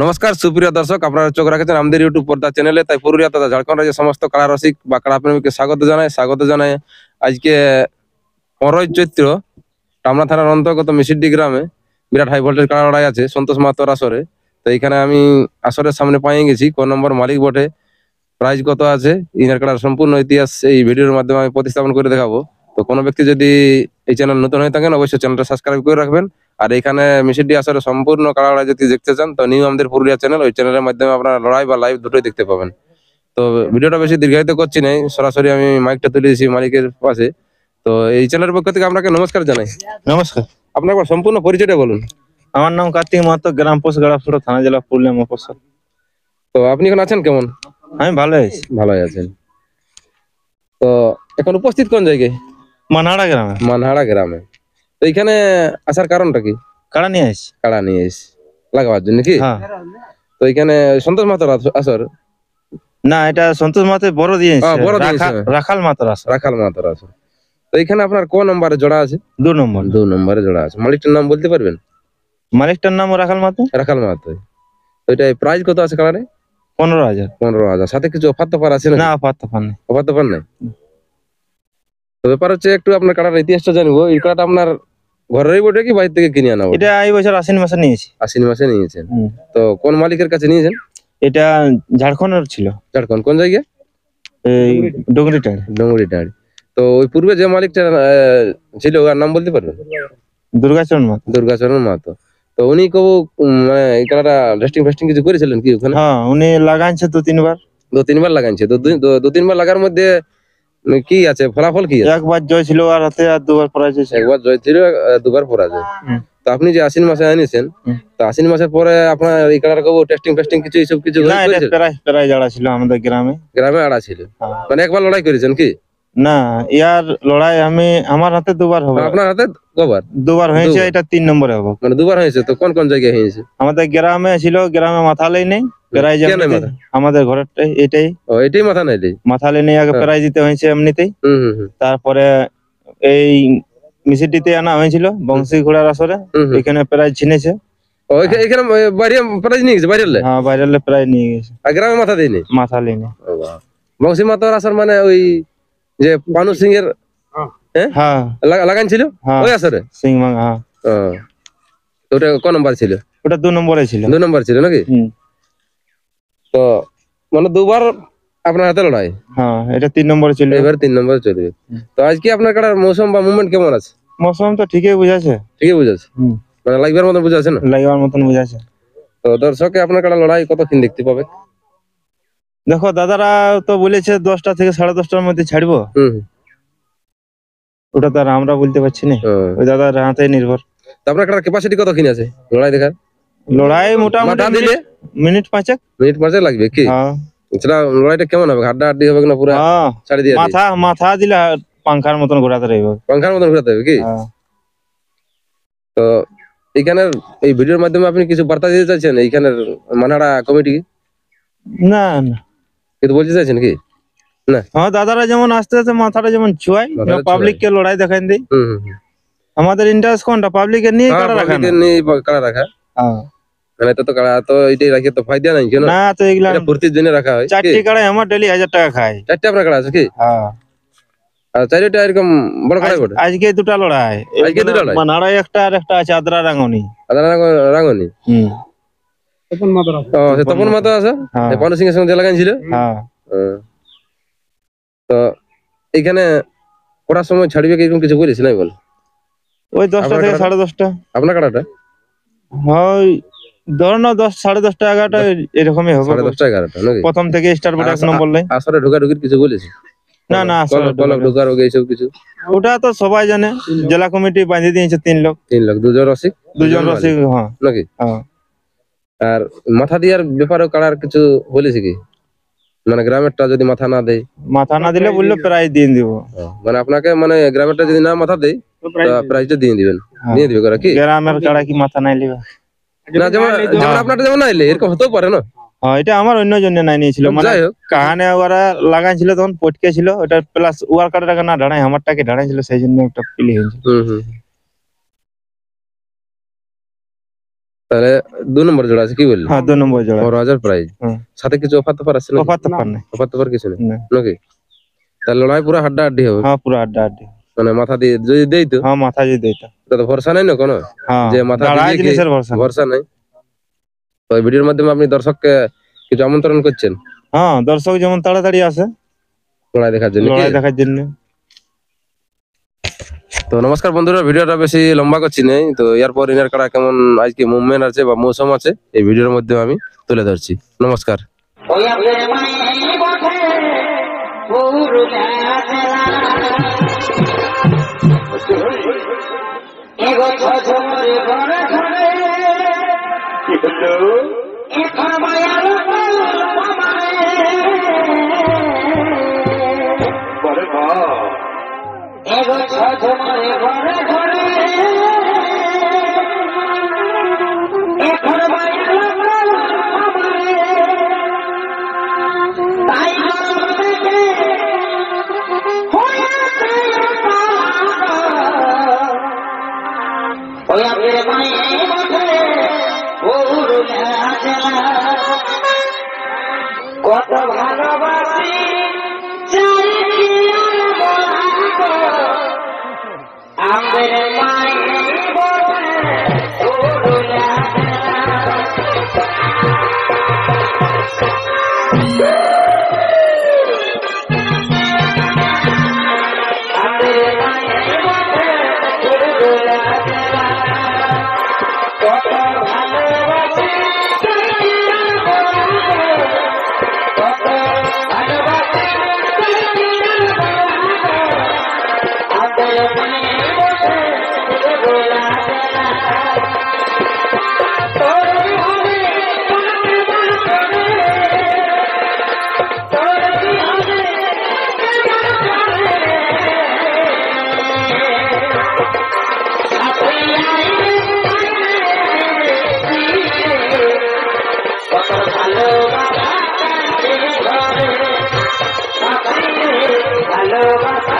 নমস্কার সুপ্রিয় দর্শক, আপনারা চোখ রাখেছেন আমাদের ইউটিউব পর্দা চ্যানেলে। তাই পুরুলিয়া তথা ঝাড়খণ্ড রাজ্যের সমস্ত কাড়া রসিক বা কাড়া প্রেমীকে স্বাগত জানাই আজকে 15ই চৈত্র টামনা থানার অন্তর্গত মিসিডি গ্রামে বিরাট হাই ভোল্টেজ কাড়া লড়াই আছে সন্তোষ মাহাতোর আসরে। তো এখানে আমি আসরের সামনে পাইয়ে গেছি কোন নম্বর মালিক বটে, প্রাইজ কত আছে, ইনার কাড়ার সম্পূর্ণ ইতিহাস এই ভিডিওর মাধ্যমে আমি প্রতিস্থাপন করে দেখাবো। তো কোনো ব্যক্তি যদি এই চ্যানেল নতুন হয়ে থাকেন অবশ্যই চ্যানেলটা সাবস্ক্রাইব করে রাখবেন। আর এখানে মিসিডি আসরে সম্পূর্ণ কাড়া লড়াই যদি দেখতে চান তো নিউ আমাদের পুরুলিয়া চ্যানেল, ওই চ্যানেলের মাধ্যমে আপনারা লড়াই বা লাইভ দুটোই দেখতে পাবেন। তো ভিডিওটা বেশি দীর্ঘায়িত করছি নাই, সরাসরি আমি মাইকটা তুলে দিয়েছি মালিকের পাশে। তো এই চ্যানেলের পক্ষ থেকে আপনাকে নমস্কার জানাই। নমস্কার। আপনার একবার সম্পূর্ণ পরিচয়টা বলুন। আমার নাম কার্তিক মাহাতো, গ্রাম পোস্ট গাড়াফুড়া, থানা জেলা পুরুলিয়া মফস্বল। তো আপনি এখন আছেন কেমন? আমি ভালো আছি। ভালোই আছেন। তো এখন উপস্থিত কোন জায়গায়? মানহাড়া গ্রামে। মানহাড়া গ্রামে। তো এখানে আসার কারণটা কি? কাড়া নিয়ে আসছি। কাড়া নিয়ে এসে লাগাবার জন্য কি? হ্যাঁ। তো এখানে সন্তোষ মাহাতোর আসর? না, এটা সন্তোষ মাহাতো বড় দিয়েছে। বড় দিয়েছে। রাখাল মাহাতোর আসর। রাখাল মাহাতোর আসর। তো এখানে আপনার কোন নম্বরে জোড়া আছে? 2 নম্বর। 2 নম্বরে জোড়া আছে। মালিকটার নাম বলতে পারবেন? মালিকটার নাম রাখাল মাহাতো। রাখাল মাহাতো। তো এটা প্রাইস কত আছে কাড়ারে? 15,000। 15,000। সাথে কিছু অফার তো আছে না? না, অফার তো নেই। অফার তো নাই। তো ব্যাপার হচ্ছে একটু আপনার কাড়ার ইতিহাসটা জানবো। এই কাড়াটা আপনার ঘরেরই বটে কি বাইরে থেকে কিনে আনা? এটা এই বছর আশ্বিন মাসে নিয়েছি। আশ্বিন মাসে নিয়েছেন। তো কোন মালিকের কাছে নিয়েছেন? এটা ঝাড়খণ্ডের ছিল। ঝাড়খণ্ড কোন জায়গায়? এই ডুংরিটাড়ি। ডুংরিটাড়ি। তো ওই পূর্বে যে মালিকটা ছিল ওর নাম বলতে পারবেন? দুর্গাচরণ মাহাতো। দুর্গাচরণ মাহাতো। তো উনি কবু মানে এই কাড়াটা রেস্টিং কিছু করেছিলেন কি ওখানে? হ্যাঁ, উনি লাগাইছে 2-3 বার। 2-3 বার লাগাইছে। তো 2-3 বার লাগার মধ্যে কি আছে, ফলাফল কি আছে? একবার জয় ছিল আর হাতে, আর 2বার পরাজয় ছিল। একবার জয় ছিল, 2বার পরাজয়। তো আপনি যে আশ্বিন মাসে আনিয়েছেন, তো আশ্বিন মাসের পরে আপনার এই কাড়ার কবু টেস্টিং কিছু এইসব কিছু না, এটা প্রায় জাড়া ছিল আমাদের গ্রামে। গ্রামে আড়া ছিল? মানে একবার লড়াই করেছেন কি? না, ইয়ার লড়াই আমার হাতে 2বার হবে। আপনার হাতে কবার? 2বার হয়েছে, এটা 3 নম্বরে হবে। মানে 2বার হয়েছে। তো কোন কোন জায়গায় হয়েছে? আমাদের গ্রামে ছিল, গ্রামে মাথালেই নেই প্রাইজ। আমাদের ঘরেরটাই এটাই। ও, এটাই মাথা নাই? মাথালে নেই, আগে প্রাইজ দিতে হয়েছে এমনিতেই। তারপরে এই মিসিডিতে আনা হয়েছিল বংশী ঘোড়ার আসরে, এখানে প্রাইজ ছিনেছে। এখানে বাইরে প্রাইজ নিয়ে গেছে? বাইরে? হ্যাঁ, বাইরে প্রাইজ নিয়ে গেছে। আর গ্রামে মাথা দেয়নি? মাথা লেনি। বংশী মাতার আসর মানে ওই যে পানু সিং এর হ্যাঁ লাগান ছিল ওই আসরে? সিং মাঙ্গা। হ্যাঁ। তো ওটা কোন নাম্বার ছিল? ওটা 2 নম্বরে ছিল। 2 নম্বর ছিল নাকি? তো মানে 2বার আপনার হাতে লড়াই? হ্যাঁ, এটা 3 নম্বরে ছিল। এবার 3 নম্বরে চলবে। তো আজকে আপনার কাটার মৌসুম বা মুভমেন্ট কেমন আছে? মৌসুম তো ঠিকই বুঝাছে। ঠিকই বুঝাচ্ছে? মানে লাগবার মতন বুঝাচ্ছে না? লাগবার মতন বুঝাছে। তো দর্শকে আপনার কাটা লড়াই কতক্ষণ দেখতে পাবে? দেখো, দাদারা তো বলেছে 10টা থেকে 10:30টার মধ্যে ছাড়বো। ওটা তো আর আমরা বলতে পারছি না, ওই দাদার হাতে নির্ভর। তো আপনার কাটার ক্যাপাসিটি কতক্ষণ আছে লড়াই দেখার? লড়াই মোটামুটি মিনিট 5 লাগবে কি? সেটা লড়াইটা কেমন হবে? হাড্ডাহাড্ডি হবে না পুরো ছাড়ি দিয়ে? মাথা দিলে পাংখার মতন ঘোরাতে রইবে। পাংখার মতন ঘোরাতে হবে কি? তো এইখানের এই ভিডিওর মাধ্যমে আপনি কিছু বার্তা দিতে চাইছেন এইখানের মানহাড়া কমিটি? না না, কিছু বলতে চাইছেন কি? না। হ্যাঁ, দাদারা যেমন আস্তে আস্তে মাথাটা যেমন ছুয়ায়, পাবলিক কে লড়াই দেখান দেই। আমাদের ইন্টারেস্ট কোনটা? পাবলিকের নিয়ে কাড়া রাখা। কাড়া রাখা। মানে তো কাড়া তো এইটাই রাখি তো ফায়দা নাই কেন? না, তো এগুলা এটা ফুর্তির জন্য রাখা হয়। 4টি কাড়া আমার ডেইলি 1000 টাকা খায়। 4টি আপনার কাড়া আছে কি? হ্যাঁ। আর 4টা এরকম বড় কাড়া বটে? আজকে 2টা লড়াই। আজকে 2টা লড়াই? মানহাড়া একটা, আর একটা আছে আদ্রা রাঙ্গনি। আদ্রা রাঙ্গনি? তপন মাহাতো আছে। পানু সিং এর সঙ্গে লাগান ছিল। হ্যাঁ। তো এখানে কটার সময় ছাড়বে এরকম কিছু বলেছি নাই বল? ওই 10টা থেকে 10:30টা। আপনার কাড়াটা? হয় ধরো না 10, 10:30, 11টা এরকমই হবে। 10:30, 11টা নাকি? প্রথম থেকে স্টার বটে 1 নম্বর লাইন। আসরে ঢোকাঢুকির কিছু বলেছি? না, আসরে ঢোকার এইসব কিছু? ওটা তো সবাই জানে, জেলা কমিটি বাঁধিয়ে দিয়েছে 3 লোক। 3 লোক, 2 জন রসিক? 2 জন রসিক। হ্যাঁ নাকি? হ্যাঁ। আর মাথা দিয়ার ব্যাপারেও কাড়ার কিছু বলেছে কি? মানে গ্রামেরটা যদি মাথা না দেয়? মাথা না দিলে বললো প্রাইজ দিয়ে দিব। মানে আপনাকে মানে গ্রামেরটা যদি না মাথা দেয় প্রাইজটা দিয়ে দিবেন? দিয়ে দিবে কারা কি? গ্রামের কাড়া কি মাথা নাই লিবা? না, যেমন আপনারটা যেমন নাইলে এরকম হতেও পারে না? হ্যাঁ, এটা আমার অন্য জন্য নাই নিয়েছিল। মানে কাহানে ওরা লাগাইছিল তখন পটকে ছিল, ওটা প্লাস ওয়ার কার্ডটাকে না ঢাড়াই, আমারটাকে ঢাড়াই ছিল, সেই জন্য একটা পিলি হয়েছিল। তাহলে 2 নম্বর জোড়া আছে কি বললি? হ্যাঁ 2 নম্বর জোড়া 15,000 প্রাইজ। হ্যাঁ সাথে কিছু অফার টফার আছে নাকি? অফার তো পার নেই অফার টফার কিছু নেই না। নাকি? তাহলে লড়াই পুরো হাড্ডাহাড্ডি হবে, হ্যাঁ পুরো আড্ডা আড্ডি মানে মাথা দিয়ে যদি দেই তো হ্যাঁ মাথা যদি দিতা তো ভরসা নাই না কোনো, হ্যাঁ যে মাথা লড়াই দিয়ে জিনিসের ভরসা নেই। ভরসা নাই। তো এই ভিডিওর মাধ্যমে আপনি দর্শককে কিছু আমন্ত্রণ করছেন হ্যাঁ দর্শক যেমন তাড়াতাড়ি আসে লড়াই দেখার জন্য কি? লড়াই দেখার জন্য। তো নমস্কার বন্ধুরা, ভিডিওটা বেশি লম্বা করছি নাই, তো এরপর ইনার কাড়া কেমন আজকে মুভমেন্ট আছে বা মৌসুম আছে এই ভিডিওর মধ্যে আমি তুলে ধরছি। নমস্কার। কত ভালোবাসি আমাদের মায়ের ভালো